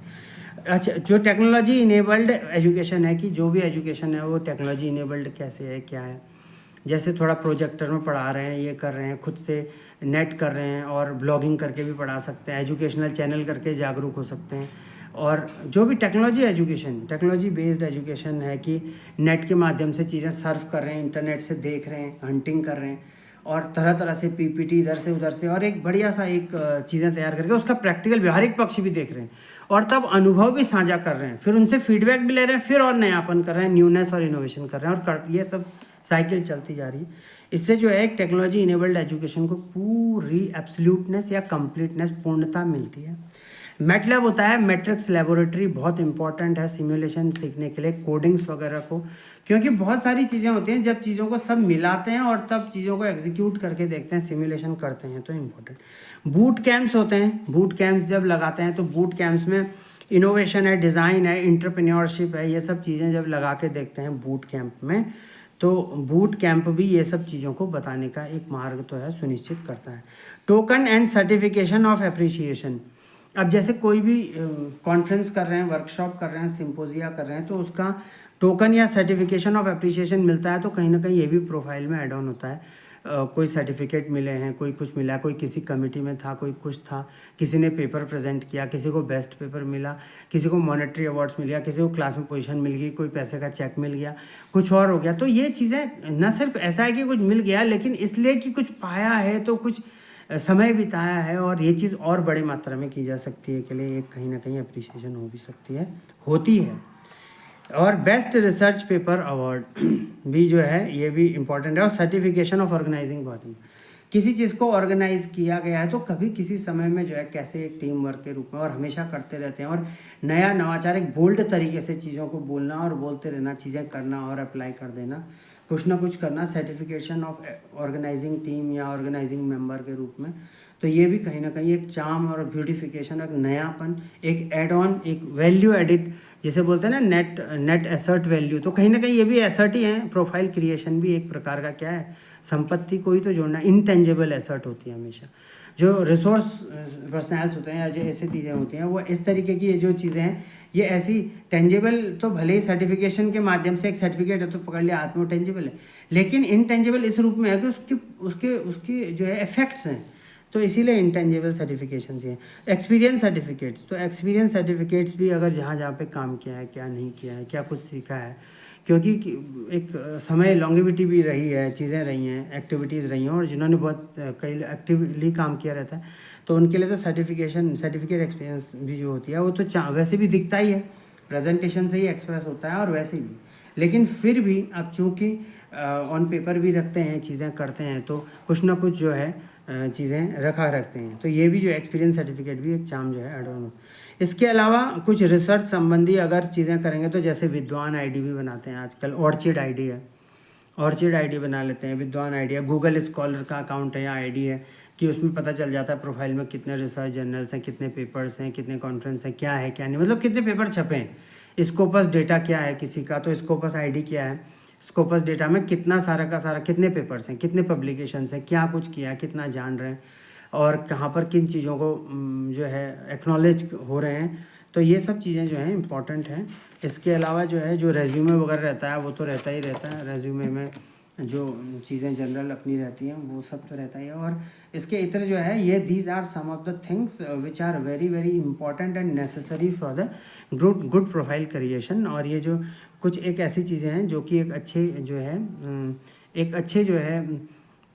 अच्छा, जो टेक्नोलॉजी इनेबल्ड एजुकेशन है कि जो भी एजुकेशन है वो टेक्नोलॉजी इनेबल्ड कैसे है, क्या है, जैसे थोड़ा प्रोजेक्टर में पढ़ा रहे हैं, ये कर रहे हैं, खुद से नेट कर रहे हैं और ब्लॉगिंग करके भी पढ़ा सकते हैं, एजुकेशनल चैनल करके जागरूक हो सकते हैं। और जो भी technology education, technology based education है कि नेट के माध्यम से चीज़ें सर्व कर रहे हैं, इंटरनेट से देख रहे हैं, हंटिंग कर रहे हैं और तरह तरह से पीपीटी इधर से उधर से, और एक बढ़िया सा एक चीज़ें तैयार करके उसका प्रैक्टिकल व्यवहारिक पक्ष भी देख रहे हैं और तब अनुभव भी साझा कर रहे हैं, फिर उनसे फीडबैक भी ले रहे हैं, फिर और नयापन कर रहे हैं, न्यूनेस और इनोवेशन कर रहे हैं, और ये सब साइकिल चलती जा रही है। इससे जो है एक टेक्नोलॉजी इनेबल्ड एजुकेशन को पूरी एब्सोल्यूटनेस या कंप्लीटनेस, पूर्णता मिलती है। मैटलैब होता है, मैट्रिक्स लेबोरेटरी, बहुत इंपॉर्टेंट है सिमुलेशन सीखने के लिए, कोडिंग्स वगैरह को, क्योंकि बहुत सारी चीज़ें होती हैं जब चीज़ों को सब मिलाते हैं और तब चीज़ों को एग्जीक्यूट करके देखते हैं, सिमुलेशन करते हैं, तो इम्पोर्टेंट। बूट कैंप्स होते हैं, बूट कैंप्स जब लगाते हैं तो बूट कैंप्स में इनोवेशन है, डिज़ाइन है, एंटरप्रेन्योरशिप है, ये सब चीज़ें जब लगा के देखते हैं बूट कैंप में, तो बूट कैंप भी ये सब चीज़ों को बताने का एक मार्ग तो है, सुनिश्चित करता है। Token and certification of appreciation, अब जैसे कोई भी कॉन्फ्रेंस कर रहे हैं, वर्कशॉप कर रहे हैं, सिंपोजिया कर रहे हैं, तो उसका टोकन या सर्टिफिकेशन ऑफ एप्रिसिएशन मिलता है, तो कहीं ना कहीं ये भी प्रोफाइल में ऐड ऑन होता है। कोई सर्टिफिकेट मिले हैं, कोई कुछ मिला, कोई किसी कमेटी में था, कोई कुछ था, किसी ने पेपर प्रेजेंट किया, किसी को बेस्ट पेपर मिला, किसी को मॉनेटरी अवार्ड्स मिल गया, किसी को क्लास में पोजीशन मिल गई, कोई पैसे का चेक मिल गया, कुछ और हो गया। तो ये चीज़ें न सिर्फ ऐसा है कि कुछ मिल गया, लेकिन इसलिए कि कुछ पाया है तो कुछ समय बिताया है, और ये चीज़ और बड़ी मात्रा में की जा सकती है, के लिए एक कहीं ना कहीं अप्रिसिएशन हो भी सकती है, होती है। और बेस्ट रिसर्च पेपर अवार्ड भी जो है ये भी इम्पॉर्टेंट है। और सर्टिफिकेशन ऑफ ऑर्गेनाइजिंग बॉडी, किसी चीज़ को ऑर्गेनाइज किया गया है तो कभी किसी समय में जो है कैसे एक टीम वर्क के रूप में, और हमेशा करते रहते हैं, और नया नवाचार एक बोल्ड तरीके से चीज़ों को बोलना और बोलते रहना, चीज़ें करना और अप्लाई कर देना, कुछ ना कुछ करना, सर्टिफिकेशन ऑफ ऑर्गेनाइजिंग टीम या ऑर्गेनाइजिंग मेंबर के रूप में। तो ये भी कहीं ना कहीं एक चार्म और ब्यूटिफिकेशन, एक नयापन, एक एड ऑन, एक वैल्यू एडिट, जिसे बोलते हैं ना नेट एसर्ट वैल्यू, तो कहीं ना कहीं ये भी एसर्ट ही है। प्रोफाइल क्रिएशन भी एक प्रकार का क्या है, संपत्ति को ही तो जोड़ना, इंटेंजिबल एसर्ट होती है हमेशा। जो रिसोर्स पर्सनल्स होते हैं या जो ऐसी चीज़ें होती हैं, वो इस तरीके की ये जो चीज़ें हैं, ये ऐसी टेंजिबल, तो भले ही सर्टिफिकेशन के माध्यम से एक सर्टिफिकेट है तो पकड़ लिया हाथ में, वो टेंजिबल है, लेकिन इनटेंजिबल इस रूप में है कि उसके जो है इफेक्ट्स हैं, तो इसीलिए इंटेंजिबल सर्टिफिकेशन हैं। एक्सपीरियंस सर्टिफिकेट्स, तो एक्सपीरियंस सर्टिफिकेट्स भी अगर जहाँ जहाँ पे काम किया है, क्या नहीं किया है, क्या कुछ सीखा है, क्योंकि एक समय लॉन्गेविटी भी रही है, चीज़ें रही हैं, एक्टिविटीज़ रही हैं, और जिन्होंने बहुत कई एक्टिवली काम किया रहता है, तो उनके लिए तो सर्टिफिकेट एक्सपीरियंस भी जो होती है वो तो वैसे भी दिखता ही है, प्रेजेंटेशन से ही एक्सप्रेस होता है और वैसे भी, लेकिन फिर भी अब चूँकि ऑन पेपर भी रखते हैं, चीज़ें करते हैं, तो कुछ ना कुछ जो है चीज़ें रखते हैं, तो ये भी जो एक्सपीरियंस सर्टिफिकेट भी एक चार्म जो है ऐड ऑन। इसके अलावा कुछ रिसर्च संबंधी अगर चीज़ें करेंगे तो जैसे विद्वान आईडी भी बनाते हैं आजकल, ऑर्चिड आईडी है, ऑर्चिड आईडी बना लेते हैं, विद्वान आईडी है, गूगल स्कॉलर का अकाउंट है या आईडी है कि उसमें पता चल जाता है प्रोफाइल में कितने रिसर्च जर्नल्स हैं, कितने पेपर्स हैं, कितने कॉन्फ्रेंस हैं, क्या है क्या नहीं, मतलब कितने पेपर छपे हैं। स्कोपस डेटा क्या है किसी का, तो स्कोपस आईडी क्या है, स्कोपस डेटा में कितना सारा का सारा कितने पेपर्स हैं, कितने पब्लिकेशंस हैं, क्या कुछ किया, कितना जान रहे हैं और कहाँ पर किन चीज़ों को जो है एक्नॉलेज हो रहे हैं। तो ये सब चीज़ें जो हैं इम्पॉर्टेंट हैं। इसके अलावा जो है जो रेज्यूमे वगैरह रहता है वो तो रहता ही रहता है, रेज्यूमे में जो चीज़ें जनरल अपनी रहती हैं वो सब तो रहता ही है। और इसके इतर जो है ये these are some of the things which are very very important and necessary for the good profile creation. और ये जो कुछ एक ऐसी चीज़ें हैं जो कि एक अच्छे जो है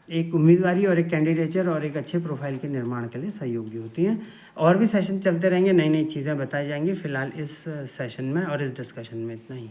एक उम्मीदवारी और एक कैंडिडेचर और एक अच्छे प्रोफाइल के निर्माण के लिए सहयोगी होती हैं। और भी सेशन चलते रहेंगे, नई नई चीज़ें बताई जाएंगी। फ़िलहाल इस सेशन में और इस डिस्कशन में इतना ही।